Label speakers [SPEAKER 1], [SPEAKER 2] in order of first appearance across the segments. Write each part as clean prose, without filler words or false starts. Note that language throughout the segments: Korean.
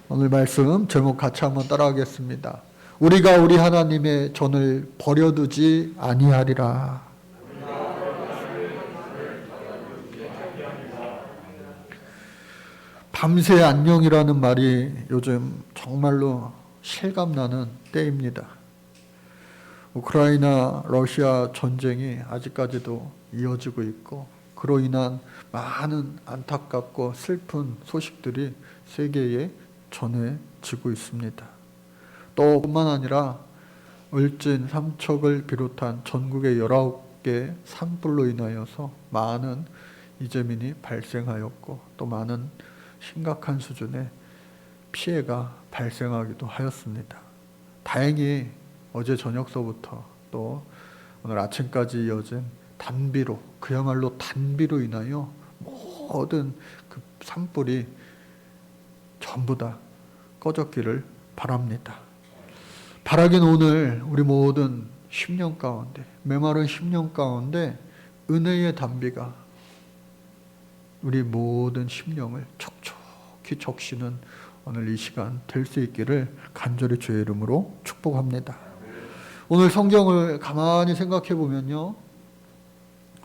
[SPEAKER 1] 오늘 말씀 제목 같이 한번 따라하겠습니다. 우리가 우리 하나님의 전을 버려두지 아니하리라. 밤새 안녕이라는 말이 요즘 정말로 실감나는 때입니다. 우크라이나 러시아 전쟁이 아직까지도 이어지고 있고 그로 인한 많은 안타깝고 슬픈 소식들이 세계에 전해지고 있습니다. 또 뿐만 아니라 울진 삼척을 비롯한 전국의 19개 산불로 인하여서 많은 이재민이 발생하였고 또 많은 심각한 수준의 피해가 발생하기도 하였습니다. 다행히 어제 저녁서부터 또 오늘 아침까지 이어진 단비로, 그야말로 단비로 인하여 모든 그 산불이 전부 다 꺼졌기를 바랍니다. 바라긴 오늘 우리 모든 심령 가운데, 메마른 심령 가운데 은혜의 단비가 우리 모든 심령을 촉촉히 적시는 오늘 이 시간 될 수 있기를 간절히 주의 이름으로 축복합니다. 오늘 성경을 가만히 생각해 보면요,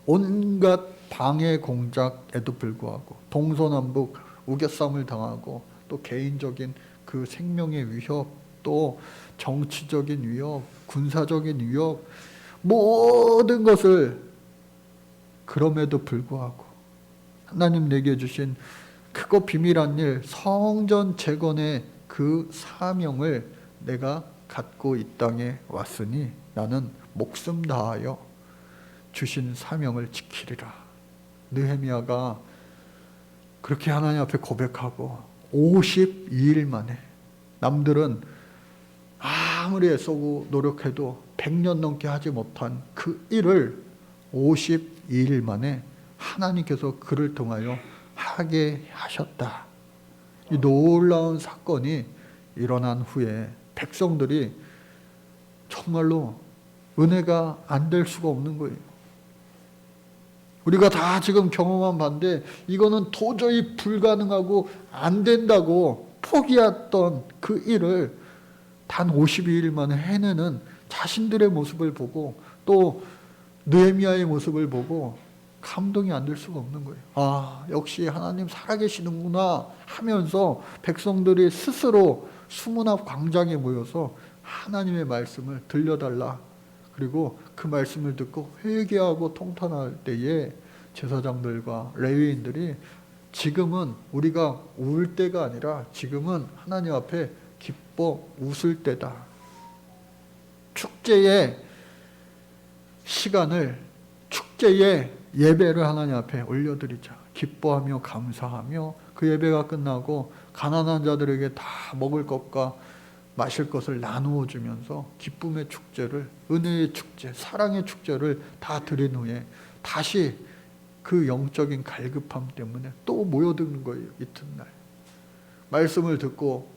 [SPEAKER 1] 온갖 방해 공작에도 불구하고 동서남북 우겨싸움을 당하고 또 개인적인 그 생명의 위협, 또 정치적인 위협, 군사적인 위협, 모든 것을 그럼에도 불구하고 하나님 내게 주신 크고 비밀한 일, 성전 재건의 그 사명을 내가 갖고 이 땅에 왔으니 나는 목숨 다하여 주신 사명을 지키리라. 느헤미야가 그렇게 하나님 앞에 고백하고 52일 만에, 남들은 아무리 애쓰고 노력해도 100년 넘게 하지 못한 그 일을 52일 만에 하나님께서 그를 통하여 하게 하셨다. 이 놀라운 사건이 일어난 후에 백성들이 정말로 은혜가 안 될 수가 없는 거예요. 우리가 다 지금 경험한 바인데 이거는 도저히 불가능하고 안 된다고 포기했던 그 일을 단 52일 만에 해내는 자신들의 모습을 보고 또 느헤미야의 모습을 보고 감동이 안 될 수가 없는 거예요. 아, 역시 하나님 살아계시는구나 하면서 백성들이 스스로 수문 앞 광장에 모여서 하나님의 말씀을 들려달라. 그리고 그 말씀을 듣고 회개하고 통탄할 때에 제사장들과 레위인들이 지금은 우리가 울 때가 아니라 지금은 하나님 앞에 기뻐 웃을 때다. 축제의 시간을, 축제의 예배를 하나님 앞에 올려드리자. 기뻐하며 감사하며 그 예배가 끝나고 가난한 자들에게 다 먹을 것과 마실 것을 나누어 주면서 기쁨의 축제를, 은혜의 축제, 사랑의 축제를 다 드린 후에 다시 그 영적인 갈급함 때문에 또 모여드는 거예요. 이튿날 말씀을 듣고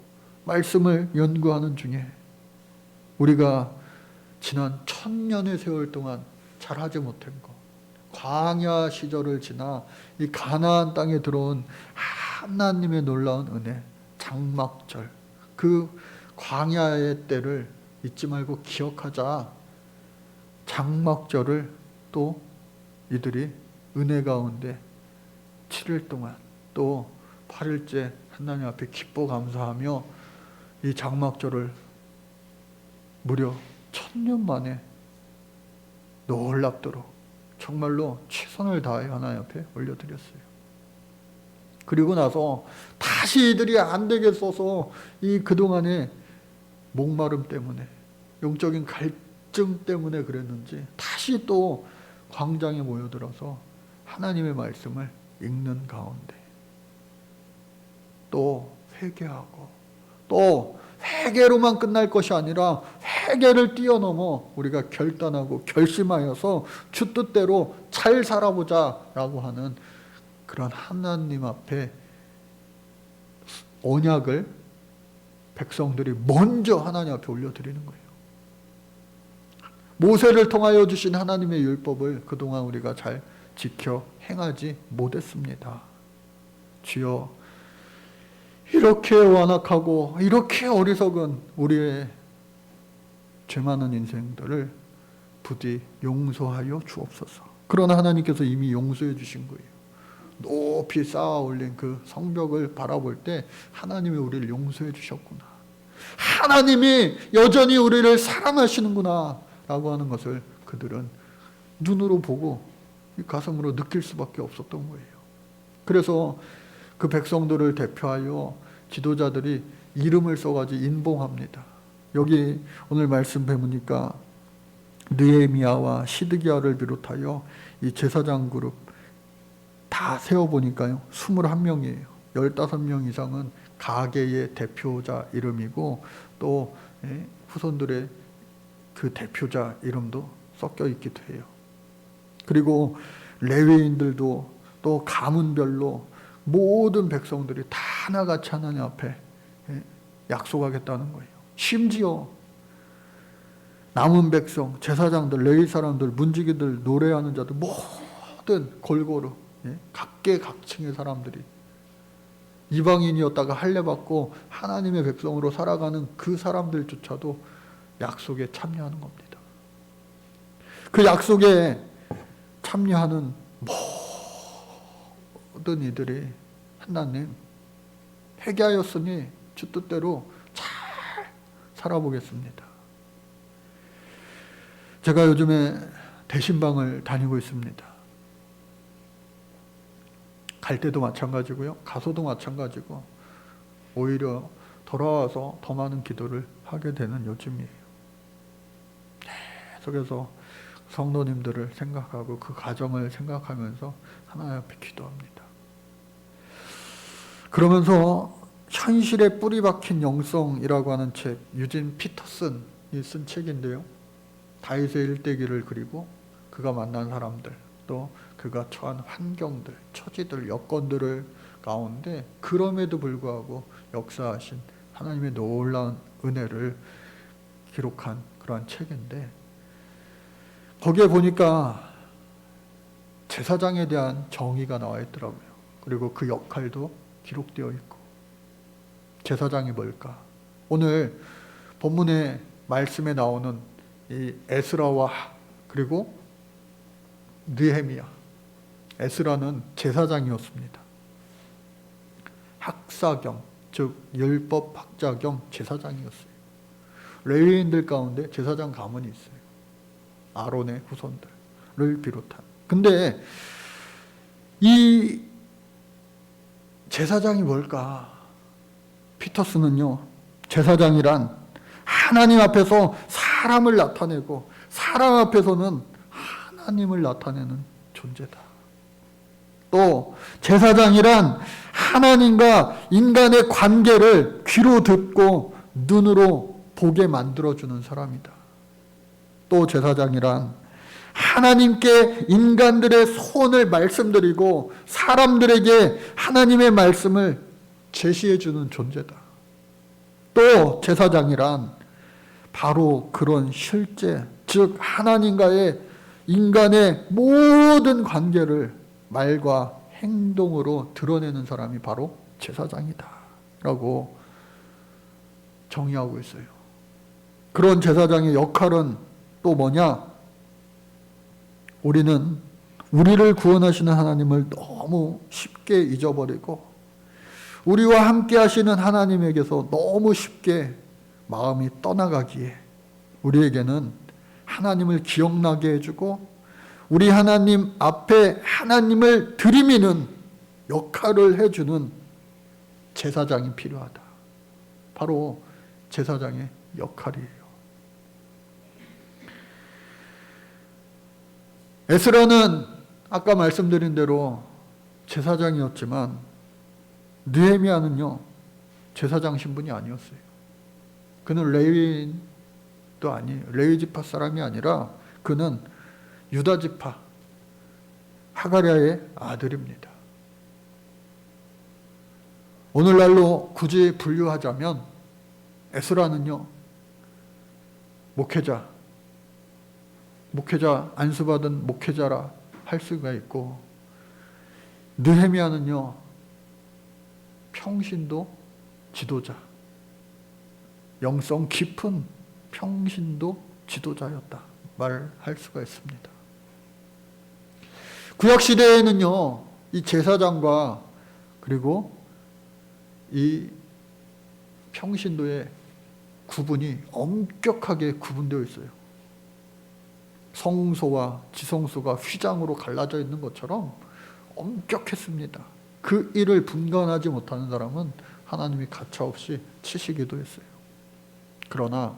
[SPEAKER 1] 말씀을 연구하는 중에 우리가 지난 1000년의 세월 동안 잘하지 못한 것, 광야 시절을 지나 이 가나안 땅에 들어온 하나님의 놀라운 은혜, 장막절, 그 광야의 때를 잊지 말고 기억하자. 장막절을 또 이들이 은혜 가운데 7일 동안 또 8일째 하나님 앞에 기뻐 감사하며 이 장막절을 무려 1000년 만에 놀랍도록 정말로 최선을 다해 하나님 앞에 올려드렸어요. 그리고 나서 다시 이들이 안 되겠어서 이 그동안의 목마름 때문에, 영적인 갈증 때문에 그랬는지 다시 또 광장에 모여들어서 하나님의 말씀을 읽는 가운데 또 회개하고, 또 회개로만 끝날 것이 아니라 회개를 뛰어넘어 우리가 결단하고 결심하여서 주 뜻대로 잘 살아보자 라고 하는 그런 하나님 앞에 언약을 백성들이 먼저 하나님 앞에 올려드리는 거예요. 모세를 통하여 주신 하나님의 율법을 그동안 우리가 잘 지켜 행하지 못했습니다. 주여, 이렇게 완악하고 이렇게 어리석은 우리의 죄 많은 인생들을 부디 용서하여 주옵소서. 그러나 하나님께서 이미 용서해 주신 거예요. 높이 쌓아 올린 그 성벽을 바라볼 때 하나님이 우리를 용서해 주셨구나. 하나님이 여전히 우리를 사랑하시는구나 라고 하는 것을 그들은 눈으로 보고 가슴으로 느낄 수밖에 없었던 거예요. 그래서 그 백성들을 대표하여 지도자들이 이름을 써가지고 인봉합니다. 여기 오늘 말씀 배우니까 느헤미야와 시드기야를 비롯하여 이 제사장 그룹 다 세어보니까요 21명이에요. 15명 이상은 가계의 대표자 이름이고 또 후손들의 그 대표자 이름도 섞여 있기도 해요. 그리고 레위인들도 또 가문별로 모든 백성들이 다 하나같이 하나님 앞에 약속하겠다는 거예요. 심지어 남은 백성, 제사장들, 레위 사람들, 문지기들, 노래하는 자들 모든 골고루 각계각층의 사람들이 이방인이었다가 할례받고 하나님의 백성으로 살아가는 그 사람들조차도 약속에 참여하는 겁니다. 그 약속에 참여하는 모든 이들이 하나님 회개하였으니 주 뜻대로 잘 살아보겠습니다. 제가 요즘에 대신방을 다니고 있습니다. 갈 때도 마찬가지고요. 가서도 마찬가지고 오히려 돌아와서 더 많은 기도를 하게 되는 요즘이에요. 계속해서 성도님들을 생각하고 그 가정을 생각하면서 하나님 앞에 기도합니다. 그러면서 현실에 뿌리 박힌 영성이라고 하는 책, 유진 피터슨이 쓴 책인데요. 다윗의 일대기를 그리고 그가 만난 사람들, 또 그가 처한 환경들, 처지들, 여건들을 가운데 그럼에도 불구하고 역사하신 하나님의 놀라운 은혜를 기록한 그러한 책인데 거기에 보니까 제사장에 대한 정의가 나와 있더라고요. 그리고 그 역할도 기록되어 있고 제사장이 뭘까? 오늘 본문의 말씀에 나오는 이 에스라와 그리고 느헤미야, 에스라는 제사장이었습니다. 학사 겸, 즉 율법 학자 겸 제사장이었어요. 레위인들 가운데 제사장 가문이 있어요. 아론의 후손들을 비롯한. 근데 이 제사장이 뭘까? 피터스는요, 제사장이란 하나님 앞에서 사람을 나타내고 사람 앞에서는 하나님을 나타내는 존재다. 또 제사장이란 하나님과 인간의 관계를 귀로 듣고 눈으로 보게 만들어주는 사람이다. 또 제사장이란 하나님께 인간들의 소원을 말씀드리고 사람들에게 하나님의 말씀을 제시해주는 존재다. 또 제사장이란 바로 그런 실제, 즉 하나님과의 인간의 모든 관계를 말과 행동으로 드러내는 사람이 바로 제사장이다 라고 정의하고 있어요. 그런 제사장의 역할은 또 뭐냐? 우리는 우리를 구원하시는 하나님을 너무 쉽게 잊어버리고 우리와 함께 하시는 하나님에게서 너무 쉽게 마음이 떠나가기에 우리에게는 하나님을 기억나게 해주고 우리 하나님 앞에 하나님을 들이미는 역할을 해주는 제사장이 필요하다. 바로 제사장의 역할이에요. 에스라는 아까 말씀드린 대로 제사장이었지만 느헤미야는요 제사장 신분이 아니었어요. 그는 레위인도 아니에요. 레위 지파 사람이 아니라 그는 유다 지파 하가랴의 아들입니다. 오늘날로 굳이 분류하자면 에스라는요 목회자 안수받은 목회자라 할 수가 있고 느헤미야는요 평신도 지도자, 영성 깊은 평신도 지도자였다 말할 수가 있습니다. 구약시대에는요, 이 제사장과 그리고 이 평신도의 구분이 엄격하게 구분되어 있어요. 성소와 지성소가 휘장으로 갈라져 있는 것처럼 엄격했습니다. 그 일을 분간하지 못하는 사람은 하나님이 가차없이 치시기도 했어요. 그러나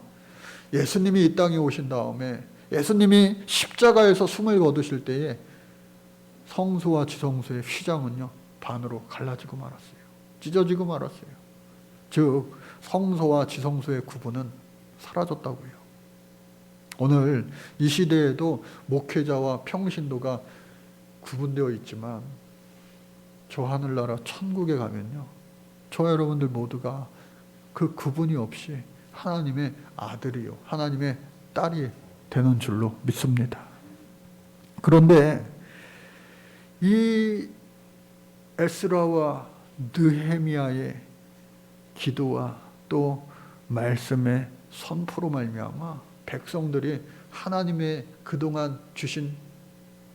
[SPEAKER 1] 예수님이 이 땅에 오신 다음에 예수님이 십자가에서 숨을 거두실 때에 성소와 지성소의 휘장은요, 반으로 갈라지고 말았어요. 찢어지고 말았어요. 즉 성소와 지성소의 구분은 사라졌다고요. 오늘 이 시대에도 목회자와 평신도가 구분되어 있지만 저 하늘나라 천국에 가면요, 저 여러분들 모두가 그 구분이 없이 하나님의 아들이요, 하나님의 딸이 되는 줄로 믿습니다. 그런데 이 에스라와 느헤미야의 기도와 또 말씀의 선포로 말미암아 백성들이 하나님의 그동안 주신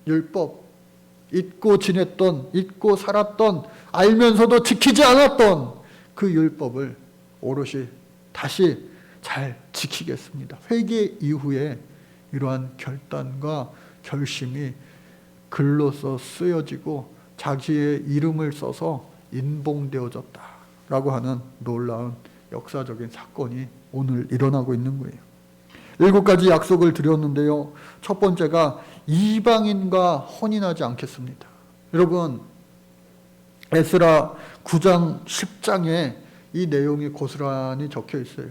[SPEAKER 1] 율법, 잊고 지냈던, 잊고 살았던, 알면서도 지키지 않았던 그 율법을 오롯이 다시 잘 지키겠습니다. 회개 이후에 이러한 결단과 결심이 글로써 쓰여지고 자기의 이름을 써서 인봉되어졌다라고 하는 놀라운 역사적인 사건이 오늘 일어나고 있는 거예요. 7가지 약속을 드렸는데요. 첫 번째가 이방인과 혼인하지 않겠습니다. 여러분, 에스라 9장 10장에 이 내용이 고스란히 적혀 있어요.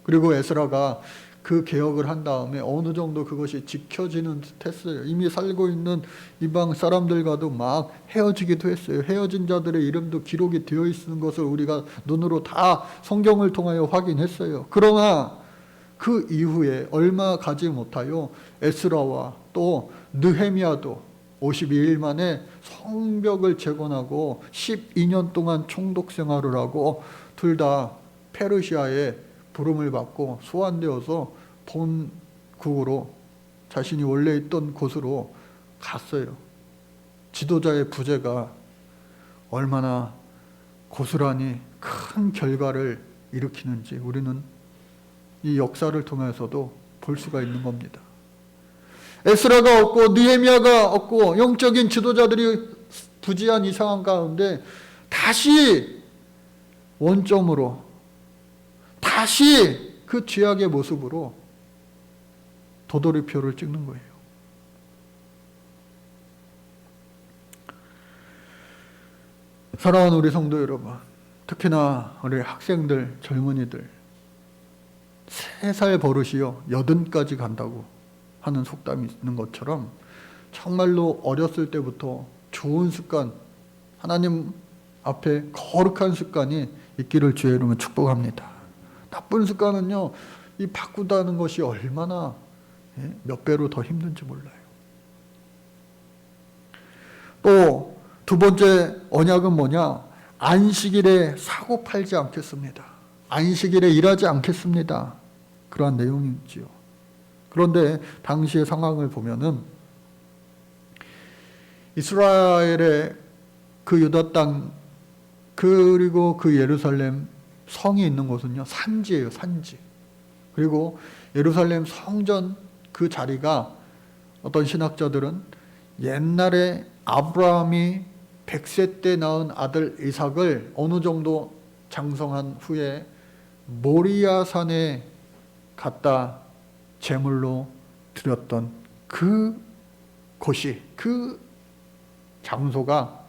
[SPEAKER 1] 그리고 에스라가 그 개혁을 한 다음에 어느 정도 그것이 지켜지는 듯 했어요. 이미 살고 있는 이방 사람들과도 막 헤어지기도 했어요. 헤어진 자들의 이름도 기록이 되어 있는 것을 우리가 눈으로 다 성경을 통하여 확인했어요. 그러나 그 이후에 얼마 가지 못하여 에스라와 또 느헤미야도 52일 만에 성벽을 재건하고 12년 동안 총독 생활을 하고 둘 다 페르시아의 부름을 받고 소환되어서 본국으로 자신이 원래 있던 곳으로 갔어요. 지도자의 부재가 얼마나 고스란히 큰 결과를 일으키는지 우리는 이 역사를 통해서도 볼 수가 있는 겁니다. 에스라가 없고 느헤미야가 없고 영적인 지도자들이 부재한 이 상황 가운데 다시 원점으로, 다시 그 죄악의 모습으로 도돌이표를 찍는 거예요. 사랑하는 우리 성도 여러분, 특히나 우리 학생들, 젊은이들, 3살 버릇이요 80까지 간다고 하는 속담이 있는 것처럼 정말로 어렸을 때부터 좋은 습관, 하나님 앞에 거룩한 습관이 있기를 주의 이름으로 축복합니다. 나쁜 습관은요, 이 바꾸다는 것이 얼마나 몇 배로 더 힘든지 몰라요. 또 두 번째 언약은 뭐냐? 안식일에 사고 팔지 않겠습니다. 안식일에 일하지 않겠습니다. 그러한 내용이지요. 그런데 당시의 상황을 보면은 이스라엘의 그 유다 땅 그리고 그 예루살렘 성이 있는 곳은요 산지예요, 산지. 그리고 예루살렘 성전 그 자리가 어떤 신학자들은 옛날에 아브라함이 100세 때 낳은 아들 이삭을 어느 정도 장성한 후에 모리아산에 갖다 제물로 드렸던 그 곳이, 그 장소가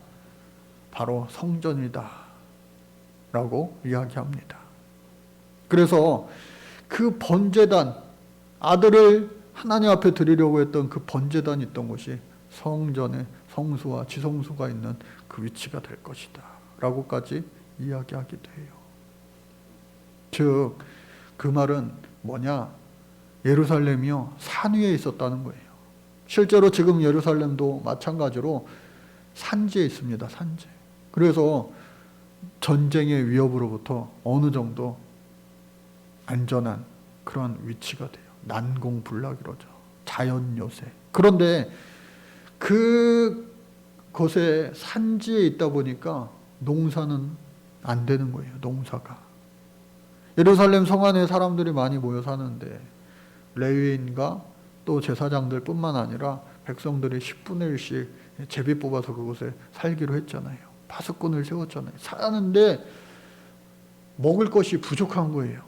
[SPEAKER 1] 바로 성전이다 라고 이야기합니다. 그래서 그 번제단, 아들을 하나님 앞에 드리려고 했던 그 번제단이 있던 곳이 성전의 성수와 지성수가 있는 그 위치가 될 것이다 라고까지 이야기하기도 해요. 즉 그 말은 뭐냐? 예루살렘이요 산 위에 있었다는 거예요. 실제로 지금 예루살렘도 마찬가지로 산지에 있습니다. 산지. 그래서 전쟁의 위협으로부터 어느 정도 안전한 그런 위치가 돼요. 난공불락이로죠. 자연 요새. 그런데 그곳에 산지에 있다 보니까 농사는 안 되는 거예요. 농사가. 예루살렘 성 안에 사람들이 많이 모여 사는데 레위인과 또 제사장들 뿐만 아니라 백성들이 10분의 1씩 제비 뽑아서 그곳에 살기로 했잖아요. 파수꾼을 세웠잖아요. 사는데 먹을 것이 부족한 거예요.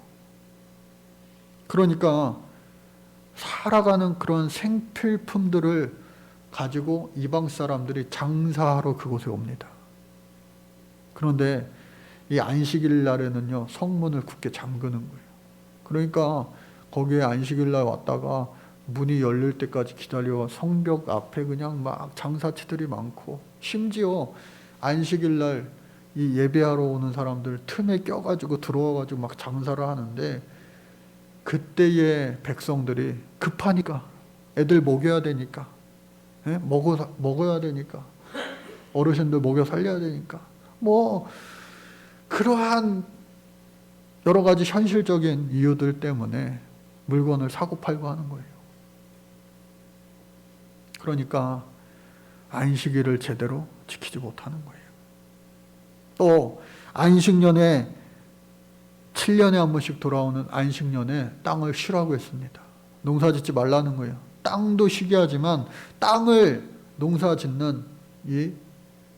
[SPEAKER 1] 그러니까 살아가는 그런 생필품들을 가지고 이방 사람들이 장사하러 그곳에 옵니다. 그런데 이 안식일 날에는요, 성문을 굳게 잠그는 거예요. 그러니까 거기에 안식일 날 왔다가 문이 열릴 때까지 기다려 성벽 앞에 그냥 막 장사치들이 많고, 심지어 안식일 날 이 예배하러 오는 사람들 틈에 껴가지고 들어와가지고 막 장사를 하는데, 그때의 백성들이 급하니까, 애들 먹여야 되니까, 먹어야 되니까, 어르신들 먹여 살려야 되니까, 뭐 그러한 여러 가지 현실적인 이유들 때문에 물건을 사고 팔고 하는 거예요. 그러니까 안식일을 제대로 지키지 못하는 거예요. 또 안식년에 7년에 한 번씩 돌아오는 안식년에 땅을 쉬라고 했습니다. 농사 짓지 말라는 거예요. 땅도 쉬게 하지만 땅을 농사 짓는 이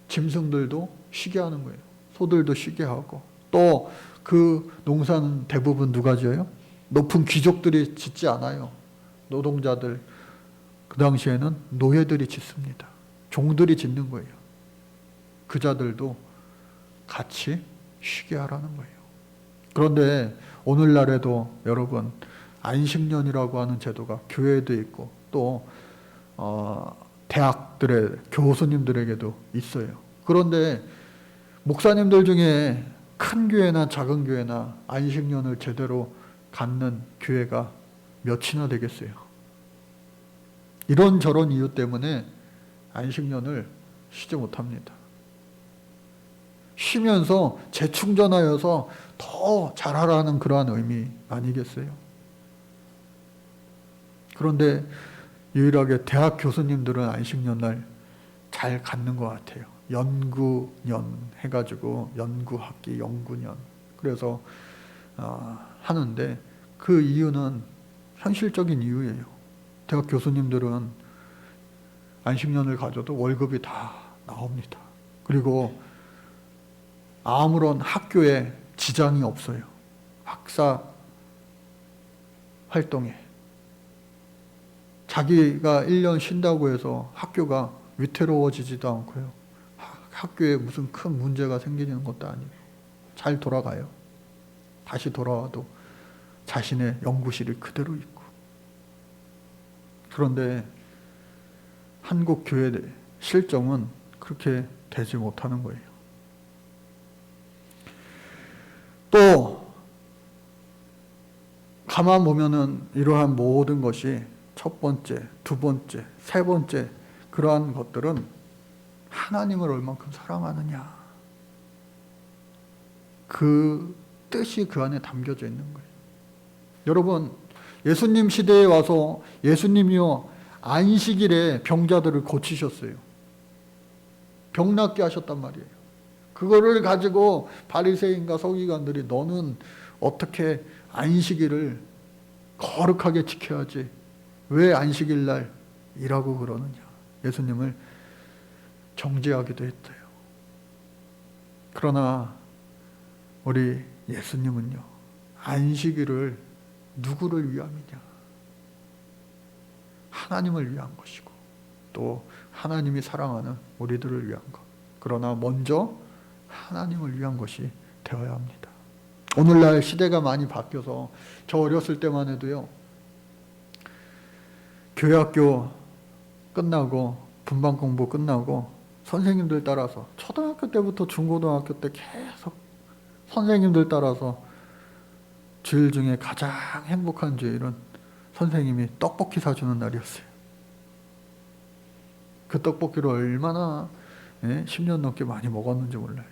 [SPEAKER 1] 짐승들도 쉬게 하는 거예요. 소들도 쉬게 하고, 또 그 농사는 대부분 누가 지어요? 높은 귀족들이 짓지 않아요. 노동자들, 그 당시에는 노예들이 짓습니다. 종들이 짓는 거예요. 그 자들도 같이 쉬게 하라는 거예요. 그런데 오늘날에도 여러분, 안식년이라고 하는 제도가 교회에도 있고 또 대학들의 교수님들에게도 있어요. 그런데 목사님들 중에 큰 교회나 작은 교회나 안식년을 제대로 갖는 교회가 몇이나 되겠어요. 이런저런 이유 때문에 안식년을 쉬지 못합니다. 쉬면서 재충전하여서 더 잘하라는 그러한 의미 아니겠어요? 그런데 유일하게 대학 교수님들은 안식년날 잘 갖는 것 같아요. 연구년 해가지고 연구학기, 연구년. 그래서 하는데 그 이유는 현실적인 이유예요. 대학 교수님들은 안식년을 가져도 월급이 다 나옵니다. 그리고 아무런 학교에 지장이 없어요. 학사 활동에. 자기가 1년 쉰다고 해서 학교가 위태로워지지도 않고요. 학교에 무슨 큰 문제가 생기는 것도 아니고 잘 돌아가요. 다시 돌아와도 자신의 연구실이 그대로 있고. 그런데 한국 교회의 실정은 그렇게 되지 못하는 거예요. 또 가만 보면은 이러한 모든 것이 첫 번째, 두 번째, 세 번째, 그러한 것들은 하나님을 얼만큼 사랑하느냐, 그 뜻이 그 안에 담겨져 있는 거예요. 여러분, 예수님 시대에 와서 예수님이요 안식일에 병자들을 고치셨어요. 병 낫게 하셨단 말이에요. 그거를 가지고 바리새인과 서기관들이 너는 어떻게 안식일을 거룩하게 지켜야지 왜 안식일 날 일하고 그러느냐, 예수님을 정죄하기도 했대요. 그러나 우리 예수님은요, 안식일을 누구를 위함이냐? 하나님을 위한 것이고 또 하나님이 사랑하는 우리들을 위한 것. 그러나 먼저 하나님을 위한 것이 되어야 합니다. 오늘날 시대가 많이 바뀌어서 저 어렸을 때만 해도요, 교회학교 끝나고 분반 공부 끝나고 선생님들 따라서 초등학교 때부터 중고등학교 때 계속 선생님들 따라서 주일 중에 가장 행복한 주일은 선생님이 떡볶이 사주는 날이었어요. 그 떡볶이를 얼마나 10년 넘게 많이 먹었는지 몰라요.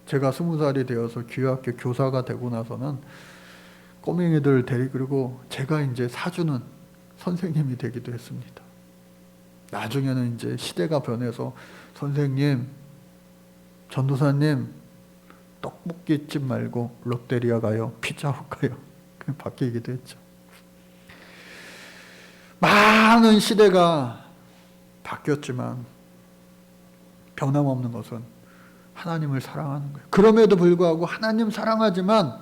[SPEAKER 1] 제가 20살이 되어서 교회학교 교사가 되고 나서는 꼬맹이들 데리고 제가 이제 사주는 선생님이 되기도 했습니다. 나중에는 이제 시대가 변해서 선생님, 전도사님, 떡볶이집 말고 롯데리아 가요, 피자헛 가요. 그냥 바뀌기도 했죠. 많은 시대가 바뀌었지만 변함없는 것은 하나님을 사랑하는 거예요. 그럼에도 불구하고 하나님 사랑하지만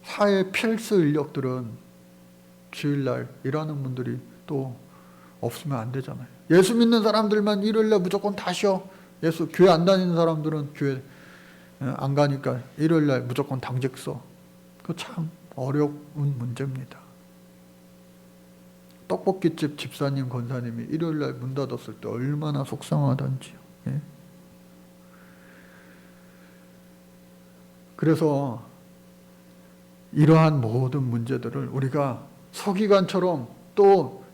[SPEAKER 1] 사회 필수 인력들은 주일날 일하는 분들이 또 없으면 안 되잖아요. 예수 믿는 사람들만 일요일날 무조건 다 쉬어. 교회 안 다니는 사람들은 교회 안 가니까 일요일날 무조건 당직 써. 그거 참 어려운 문제입니다. 떡볶이집 집사님, 권사님이 일요일날 문 닫았을 때 얼마나 속상하던지요. 예? 그래서 이러한 모든 문제들을 우리가 서기관처럼 또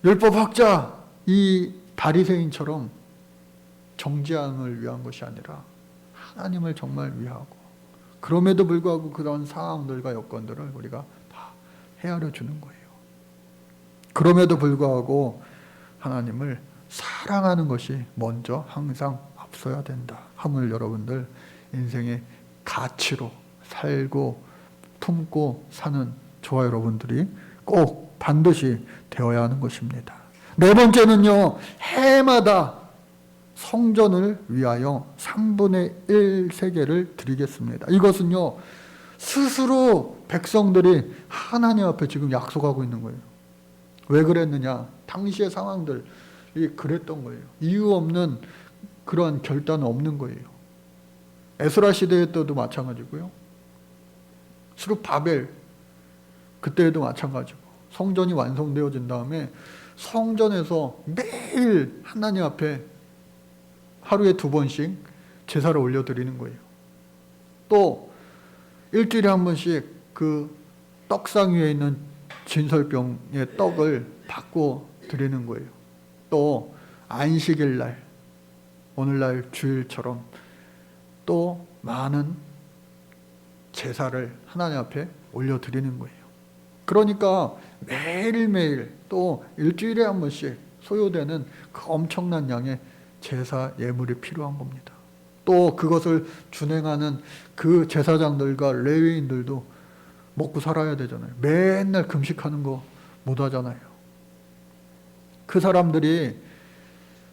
[SPEAKER 1] 율법학자 이 바리새인처럼 정죄함을 위한 것이 아니라 하나님을 정말 위하고, 그럼에도 불구하고 그런 상황들과 여건들을 우리가 다 헤아려 주는 거예요. 그럼에도 불구하고 하나님을 사랑하는 것이 먼저 항상 앞서야 된다 함을 여러분들 인생의 가치로 살고 품고 사는 저와 여러분들이 꼭 반드시 되어야 하는 것입니다. 네 번째는요, 해마다 성전을 위하여 3분의 1 세계를 드리겠습니다. 이것은요, 스스로 백성들이 하나님 앞에 지금 약속하고 있는 거예요. 왜 그랬느냐? 당시의 상황들이 그랬던 거예요. 이유 없는 그런 결단은 없는 거예요. 에스라 시대 때도 마찬가지고요. 스룹바벨 그때에도 마찬가지고, 성전이 완성되어진 다음에 성전에서 매일 하나님 앞에 하루에 2번씩 제사를 올려드리는 거예요. 또 일주일에 한 번씩 그 떡상 위에 있는 진설병의 떡을 바꿔 드리는 거예요. 또 안식일 날, 오늘날 주일처럼 또 많은 제사를 하나님 앞에 올려드리는 거예요. 그러니까 매일매일 또 일주일에 한 번씩 소요되는 그 엄청난 양의 제사 예물이 필요한 겁니다. 또 그것을 준행하는 그 제사장들과 레위인들도 먹고 살아야 되잖아요. 맨날 금식하는 거 못 하잖아요. 그 사람들이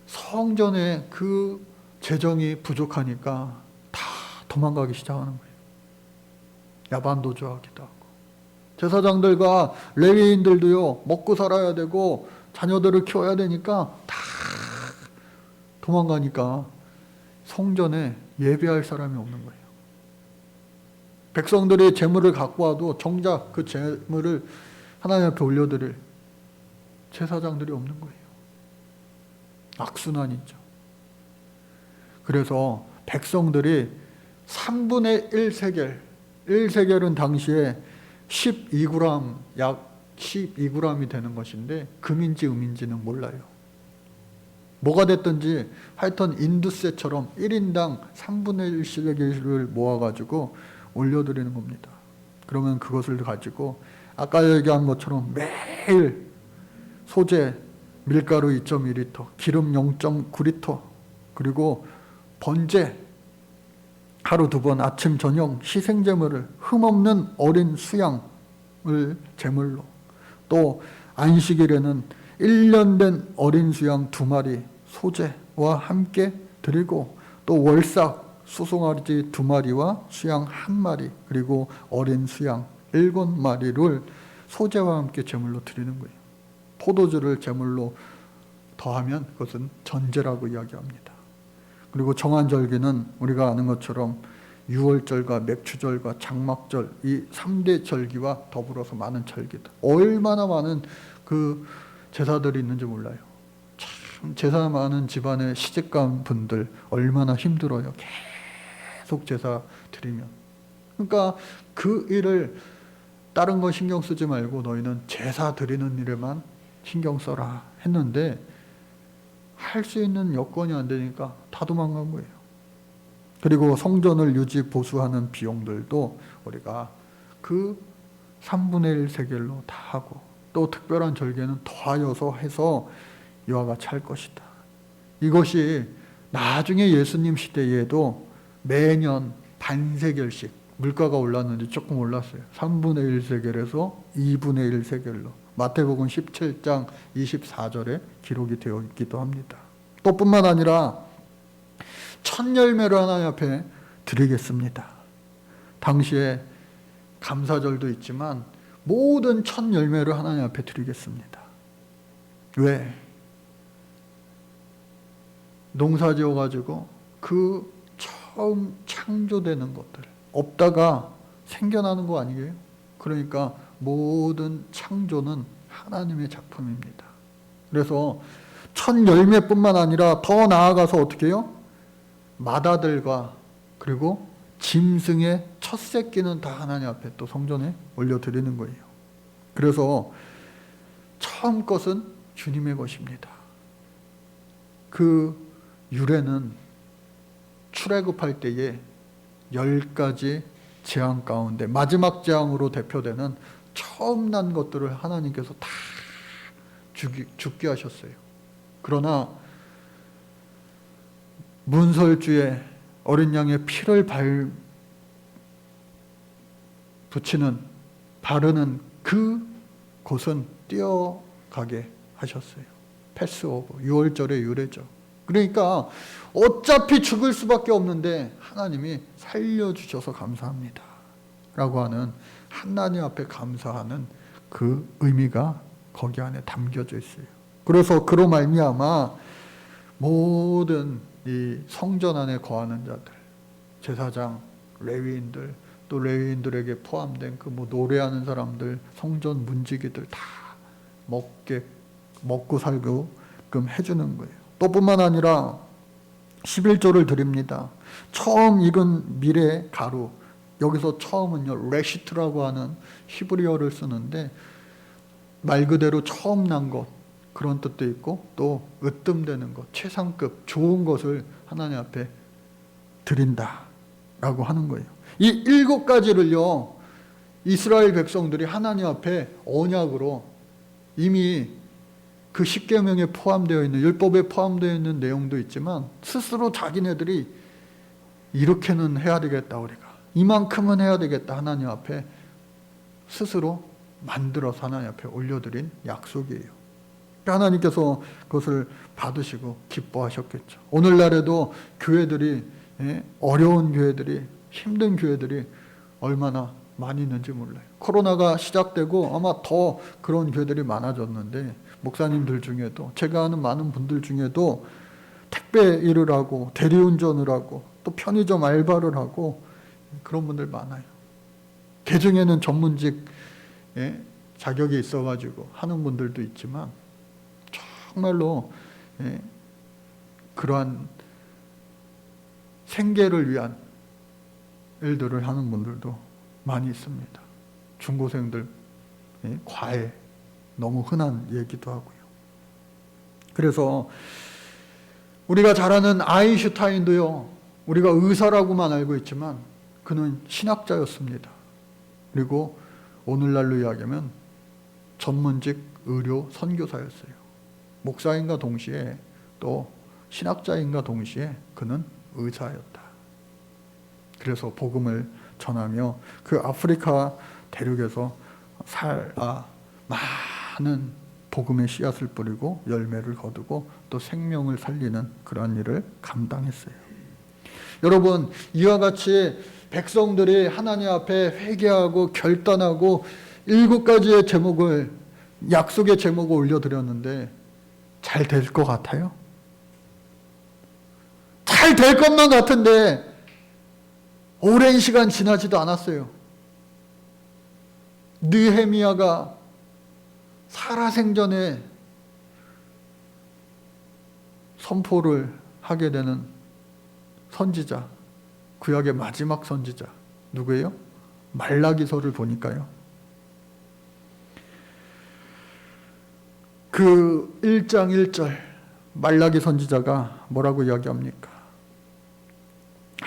[SPEAKER 1] 성전에 그 재정이 부족하니까 다 도망가기 시작하는 거예요. 야반도주하기도 하고. 제사장들과 레위인들도요, 먹고 살아야 되고 자녀들을 키워야 되니까 다 도망가니까 성전에 예배할 사람이 없는 거예요. 백성들이 재물을 갖고 와도 정작 그 재물을 하나님 앞에 올려드릴 제사장들이 없는 거예요. 악순환이죠. 그래서 백성들이 3분의 1세겔, 1세겔은 당시에 12g, 약 12g이 되는 것인데 금인지 음인지는 몰라요. 뭐가 됐든지 하여튼 인두세처럼 1인당 3분의 1세겔을 모아가지고 올려드리는 겁니다. 그러면 그것을 가지고 아까 얘기한 것처럼 매일 소재, 밀가루 2.2리터, 기름 0.9리터, 그리고 번제 하루 2번 아침 저녁 희생제물을 흠없는 어린 수양을 제물로, 또 안식일에는 1년 된 어린 수양 2마리 소제와 함께 드리고, 또 월삭 수송아지 2마리와 수양 1마리, 그리고 어린 수양 7마리를 소제와 함께 제물로 드리는 거예요. 포도주를 제물로 더하면 그것은 전제라고 이야기합니다. 그리고 정한절기는 우리가 아는 것처럼 유월절과 맥추절과 장막절, 이 3대 절기와 더불어서 많은 절기다. 얼마나 많은 그 제사들이 있는지 몰라요. 참 제사 많은 집안의 시집간 분들 얼마나 힘들어요. 계속 제사 드리면. 그러니까 그 일을 다른 거 신경 쓰지 말고 너희는 제사 드리는 일에만 신경 써라 했는데 할 수 있는 여건이 안 되니까 다 도망간 거예요. 그리고 성전을 유지 보수하는 비용들도 우리가 그 3분의 1 세겔로 다 하고, 또 특별한 절개는 더하여서 해서 이와 같이 할 것이다. 이것이 나중에 예수님 시대에도 매년 반 세겔씩, 물가가 올랐는지 조금 올랐어요. 3분의 1 세겔에서 2분의 1 세겔로 마태복음 17장 24절에 기록이 되어 있기도 합니다. 또 뿐만 아니라 첫 열매로 하나님 앞에 드리겠습니다. 당시에 감사절도 있지만 모든 첫 열매를 하나님 앞에 드리겠습니다. 왜? 농사 지어가지고 그 처음 창조되는 것들, 없다가 생겨나는 거 아니에요? 그러니까 모든 창조는 하나님의 작품입니다. 그래서 첫 열매뿐만 아니라 더 나아가서 어떻게 해요? 마다들과 그리고 짐승의 첫 새끼는 다 하나님 앞에 또 성전에 올려드리는 거예요. 그래서 처음 것은 주님의 것입니다. 그 유래는 출애굽할 때에 10가지 재앙 가운데 마지막 재앙으로 대표되는 처음 난 것들을 하나님께서 다 죽게 하셨어요. 그러나 문설주에 어린 양의 피를 바르는 그 곳은 뛰어가게 하셨어요. 패스오버, 6월절의 유래죠. 그러니까 어차피 죽을 수밖에 없는데 하나님이 살려주셔서 감사합니다 라고 하는, 하나님 앞에 감사하는 그 의미가 거기 안에 담겨져 있어요. 그래서 그로 말미암아 모든 이 성전 안에 거하는 자들, 제사장, 레위인들, 또 레위인들에게 포함된 그 노래하는 사람들, 성전 문지기들 다 먹고 살게끔 해주는 거예요. 또 뿐만 아니라 11조를 드립니다. 처음 익은 밀의 가루, 여기서 처음은요 레시트라고 하는 히브리어를 쓰는데 말 그대로 처음 난 것, 그런 뜻도 있고, 또 으뜸되는 것, 최상급 좋은 것을 하나님 앞에 드린다 라고 하는 거예요. 이 7가지를요 이스라엘 백성들이 하나님 앞에 언약으로 이미 그 십계명에 포함되어 있는, 율법에 포함되어 있는 내용도 있지만 스스로 자기네들이 이렇게는 해야 되겠다, 우리가 이만큼은 해야 되겠다, 하나님 앞에 스스로 만들어서 하나님 앞에 올려드린 약속이에요. 하나님께서 그것을 받으시고 기뻐하셨겠죠. 오늘날에도 교회들이, 어려운 교회들이, 힘든 교회들이 얼마나 많이 있는지 몰라요. 코로나가 시작되고 아마 더 그런 교회들이 많아졌는데, 목사님들 중에도, 제가 아는 많은 분들 중에도 택배 일을 하고 대리운전을 하고 또 편의점 알바를 하고 그런 분들 많아요. 개중에는 전문직 자격이 있어가지고 하는 분들도 있지만 정말로 그러한 생계를 위한 일들을 하는 분들도 많이 있습니다. 중고생들 과외, 너무 흔한 얘기도 하고요. 그래서 우리가 잘 아는 아인슈타인도요, 우리가 의사라고만 알고 있지만 그는 신학자였습니다. 그리고 오늘날로 이야기하면 전문직 의료 선교사였어요. 목사인과 동시에 또 신학자인과 동시에 그는 의사였다. 그래서 복음을 전하며 그 아프리카 대륙에서 많은 복음의 씨앗을 뿌리고 열매를 거두고 또 생명을 살리는 그러한 일을 감당했어요. 여러분, 이와 같이 백성들이 하나님 앞에 회개하고 결단하고 7가지의 제목을, 약속의 제목을 올려드렸는데 잘 될 것 같아요? 잘 될 것만 같은데 오랜 시간 지나지도 않았어요. 느헤미야가 살아생전에 선포를 하게 되는 선지자, 구약의 마지막 선지자 누구예요? 말라기서를 보니까요, 그 1장 1절 말라기 선지자가 뭐라고 이야기합니까?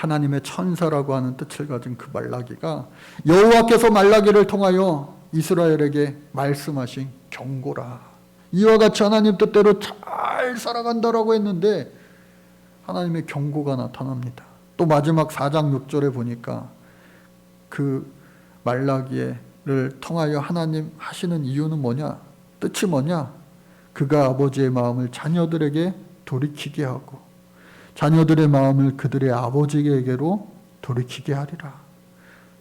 [SPEAKER 1] 하나님의 천사라고 하는 뜻을 가진 그 말라기가 여호와께서 말라기를 통하여 이스라엘에게 말씀하신 경고라. 이와 같이 하나님 뜻대로 잘 살아간다라고 했는데 하나님의 경고가 나타납니다. 또 마지막 4장 6절에 보니까 그 말라기를 통하여 하나님 하시는 이유는 뭐냐? 뜻이 뭐냐? 그가 아버지의 마음을 자녀들에게 돌이키게 하고 자녀들의 마음을 그들의 아버지에게로 돌이키게 하리라.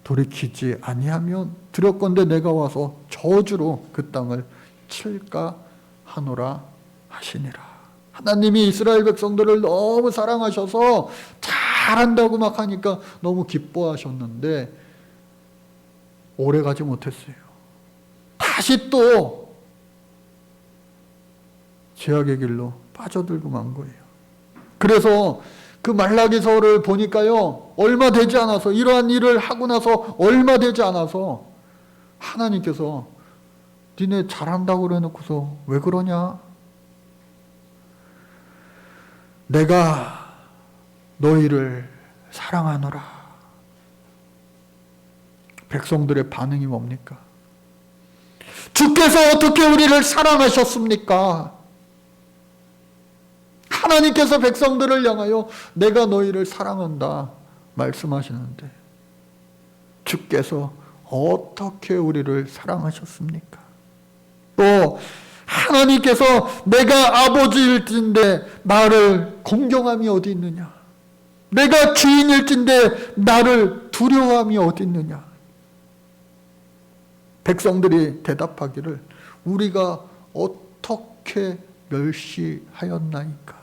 [SPEAKER 1] 돌이키지 아니하면 두렵건대 내가 와서 저주로 그 땅을 칠까 하노라 하시니라. 하나님이 이스라엘 백성들을 너무 사랑하셔서 잘한다고 막 하니까 너무 기뻐하셨는데 오래 가지 못했어요. 다시 또 죄악의 길로 빠져들고 만 거예요. 그래서 그 말라기서를 보니까요, 얼마 되지 않아서, 이러한 일을 하고 나서 얼마 되지 않아서 하나님께서 니네 잘한다고 그래놓고서 왜 그러냐? 내가 너희를 사랑하노라. 백성들의 반응이 뭡니까? 주께서 어떻게 우리를 사랑하셨습니까? 하나님께서 백성들을 향하여 내가 너희를 사랑한다 말씀하시는데 주께서 어떻게 우리를 사랑하셨습니까? 또 하나님께서 내가 아버지일진데 나를 공경함이 어디 있느냐? 내가 주인일진데 나를 두려워함이 어디 있느냐? 백성들이 대답하기를 우리가 어떻게 멸시하였나이까?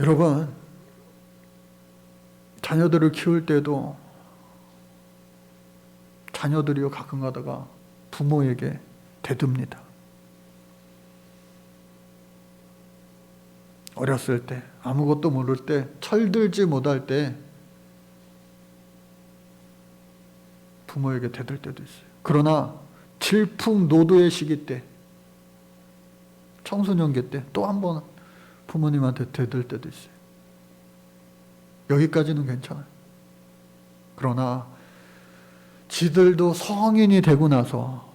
[SPEAKER 1] 여러분, 자녀들을 키울 때도 자녀들이요 가끔 가다가 부모에게 대듭니다. 어렸을 때 아무것도 모를 때 철들지 못할 때 부모에게 대들 때도 있어요. 그러나 질풍노도의 시기 때 청소년기 때 또 한 번 부모님한테 대들 때도 있어요. 여기까지는 괜찮아요. 그러나 지들도 성인이 되고 나서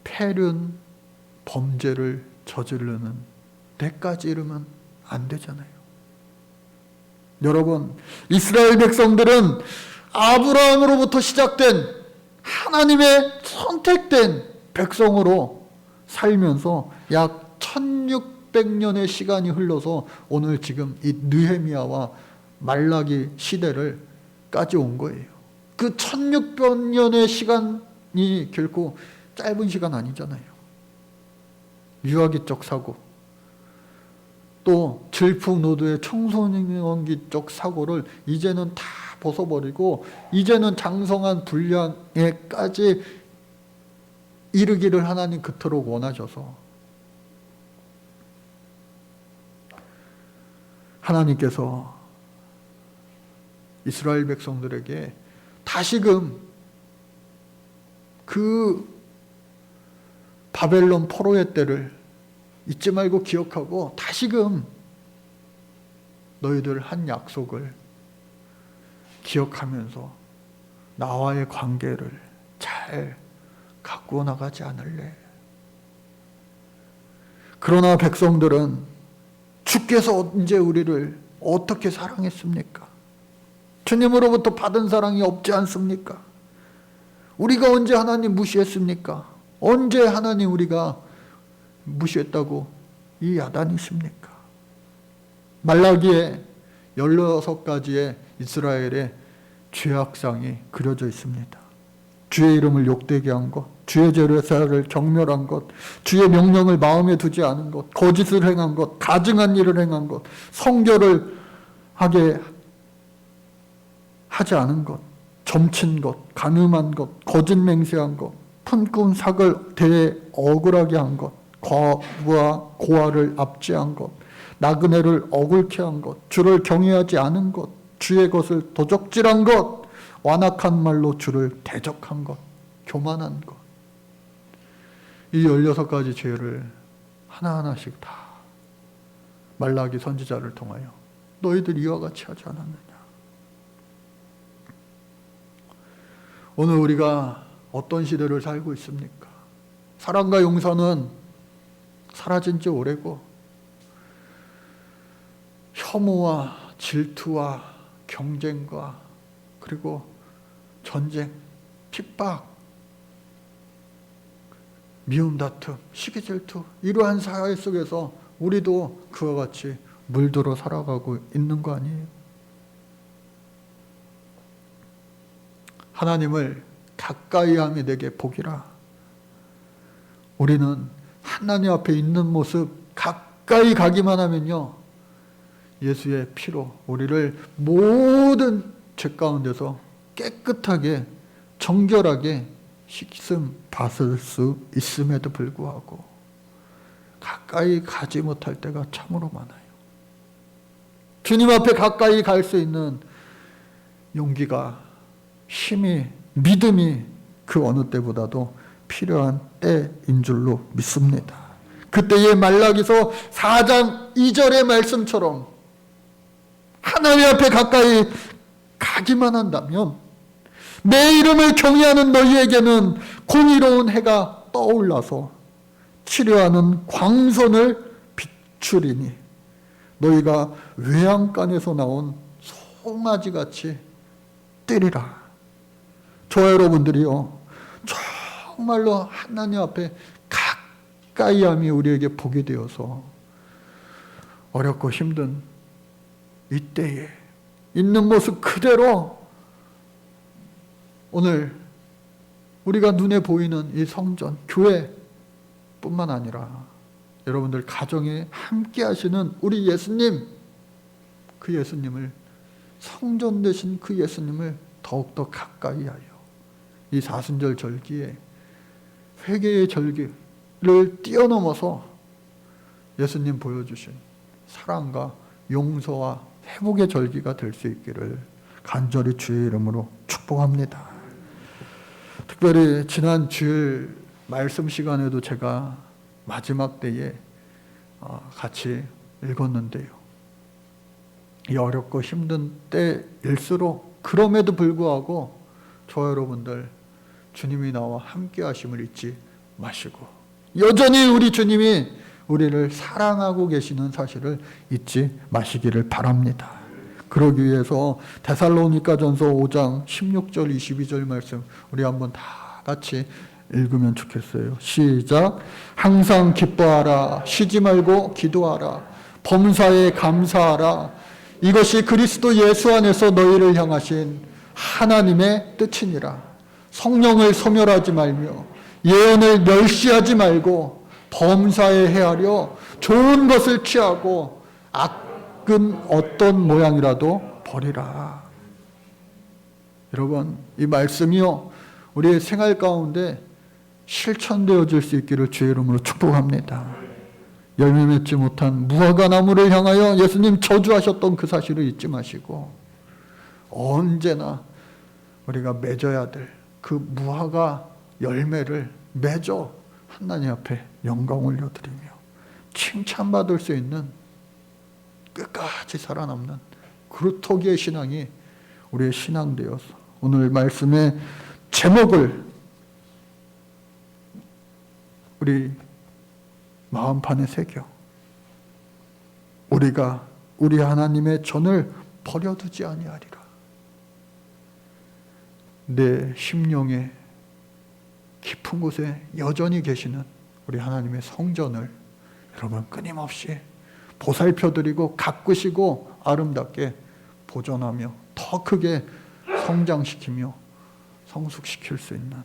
[SPEAKER 1] 폐륜 범죄를 저지르는 데까지 이르면 안 되잖아요. 여러분, 이스라엘 백성들은 아브라함으로부터 시작된 하나님의 선택된 백성으로 살면서 약 1600년의 시간이 흘러서 오늘 지금 이 느헤미야와 말라기 시대를 까지 온 거예요. 그 1600년의 시간이 결코 짧은 시간 아니잖아요. 유아기적 사고, 또 질풍노도의 청소년기적 사고를 이제는 다 벗어버리고 이제는 장성한 분량에까지 이르기를 하나님 그토록 원하셔서 하나님께서 이스라엘 백성들에게 다시금 그 바벨론 포로의 때를 잊지 말고 기억하고 다시금 너희들 한 약속을 기억하면서 나와의 관계를 잘 가꾸어 나가지 않을래. 그러나 백성들은 주께서 언제 우리를 어떻게 사랑했습니까? 주님으로부터 받은 사랑이 없지 않습니까? 우리가 언제 하나님 무시했습니까? 언제 하나님 우리가 무시했다고 이 야단이십니까? 말라기에 16가지의 이스라엘의 죄악상이 그려져 있습니다. 주의 이름을 욕되게 한 것, 주의 제사를 경멸한 것, 주의 명령을 마음에 두지 않은 것, 거짓을 행한 것, 가증한 일을 행한 것, 성결을 하게 하지 않은 것, 점친 것, 간음한 것, 거짓 맹세한 것, 품꾼 삭을 대해 억울하게 한 것, 과부와 고아를 압제한 것, 나그네를 억울케 한 것, 주를 경외하지 않은 것, 주의 것을 도적질한 것, 완악한 말로 주를 대적한 것, 교만한 것. 이 16가지 죄를 하나하나씩 다 말라기 선지자를 통하여 너희들 이와 같이 하지 않았느냐. 오늘 우리가 어떤 시대를 살고 있습니까? 사랑과 용서는 사라진 지 오래고 혐오와 질투와 경쟁과 그리고 전쟁, 핍박, 미움 다툼, 시기 질투, 이러한 사회 속에서 우리도 그와 같이 물들어 살아가고 있는 거 아니에요? 하나님을 가까이 함이 내게 복이라. 우리는 하나님 앞에 있는 모습 가까이 가기만 하면요, 예수의 피로 우리를 모든 죄 가운데서 깨끗하게 정결하게 씻음 받을 수 있음에도 불구하고 가까이 가지 못할 때가 참으로 많아요. 주님 앞에 가까이 갈 수 있는 용기가, 힘이, 믿음이 그 어느 때보다도 필요한 때인 줄로 믿습니다. 그때의 말라기서 4장 2절의 말씀처럼 하나님 앞에 가까이 가기만 한다면 내 이름을 경외하는 너희에게는 공의로운 해가 떠올라서 치료하는 광선을 비추리니 너희가 외양간에서 나온 송아지같이 뜨리라. 저와 여러분들이요, 정말로 하나님 앞에 가까이 함이 우리에게 복이 되어서 어렵고 힘든 이때에 있는 모습 그대로 오늘 우리가 눈에 보이는 이 성전, 교회뿐만 아니라 여러분들 가정에 함께 하시는 우리 예수님, 그 예수님을, 성전 되신 그 예수님을 더욱더 가까이 하여 이 사순절 절기에 회개의 절기를 뛰어넘어서 예수님 보여주신 사랑과 용서와 회복의 절기가 될 수 있기를 간절히 주의 이름으로 축복합니다. 특별히 지난 주일 말씀 시간에도 제가 마지막 때에 같이 읽었는데요. 이 어렵고 힘든 때일수록 그럼에도 불구하고 저 여러분들 주님이 나와 함께 하심을 잊지 마시고 여전히 우리 주님이 우리를 사랑하고 계시는 사실을 잊지 마시기를 바랍니다. 그러기 위해서 데살로니가전서 5장 16절 22절 말씀 우리 한번 다 같이 읽으면 좋겠어요. 시작. 항상 기뻐하라. 쉬지 말고 기도하라. 범사에 감사하라. 이것이 그리스도 예수 안에서 너희를 향하신 하나님의 뜻이니라. 성령을 소멸하지 말며 예언을 멸시하지 말고 범사에 헤아려 좋은 것을 취하고 악은 어떤 모양이라도 버리라. 여러분, 이 말씀이요, 우리의 생활 가운데 실천되어질 수 있기를 주의 이름으로 축복합니다. 열매 맺지 못한 무화과 나무를 향하여 예수님 저주하셨던 그 사실을 잊지 마시고 언제나 우리가 맺어야 될 그 무화과 열매를 맺어 하나님 앞에 영광 올려드리며 칭찬받을 수 있는 끝까지 살아남는 그루터기의 신앙이 우리의 신앙 되어서 오늘 말씀의 제목을 우리 마음판에 새겨 우리가 우리 하나님의 전을 버려두지 아니하리라. 내 심령의 깊은 곳에 여전히 계시는 우리 하나님의 성전을 여러분 끊임없이 보살펴드리고 가꾸시고 아름답게 보존하며 더 크게 성장시키며 성숙시킬 수 있는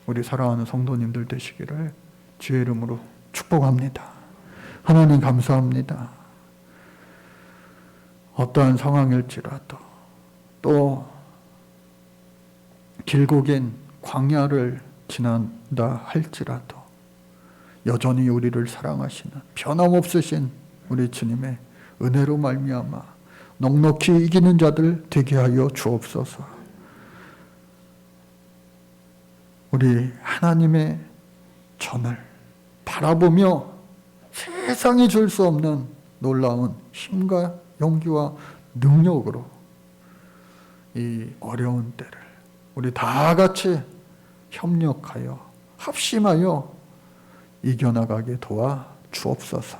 [SPEAKER 1] 우리 사랑하는 성도님들 되시기를 주의 이름으로 축복합니다. 하나님 감사합니다. 어떠한 상황일지라도 또 길고 긴 광야를 지난다 할지라도 여전히 우리를 사랑하시는 변함없으신 우리 주님의 은혜로 말미암아 넉넉히 이기는 자들 되게 하여 주옵소서. 우리 하나님의 전을 바라보며 세상이 줄 수 없는 놀라운 힘과 용기와 능력으로 이 어려운 때를 우리 다 같이 협력하여 합심하여 이겨나가게 도와 주옵소서.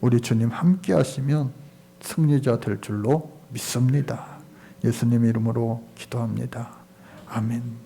[SPEAKER 1] 우리 주님 함께 하시면 승리자 될 줄로 믿습니다. 예수님 이름으로 기도합니다. 아멘.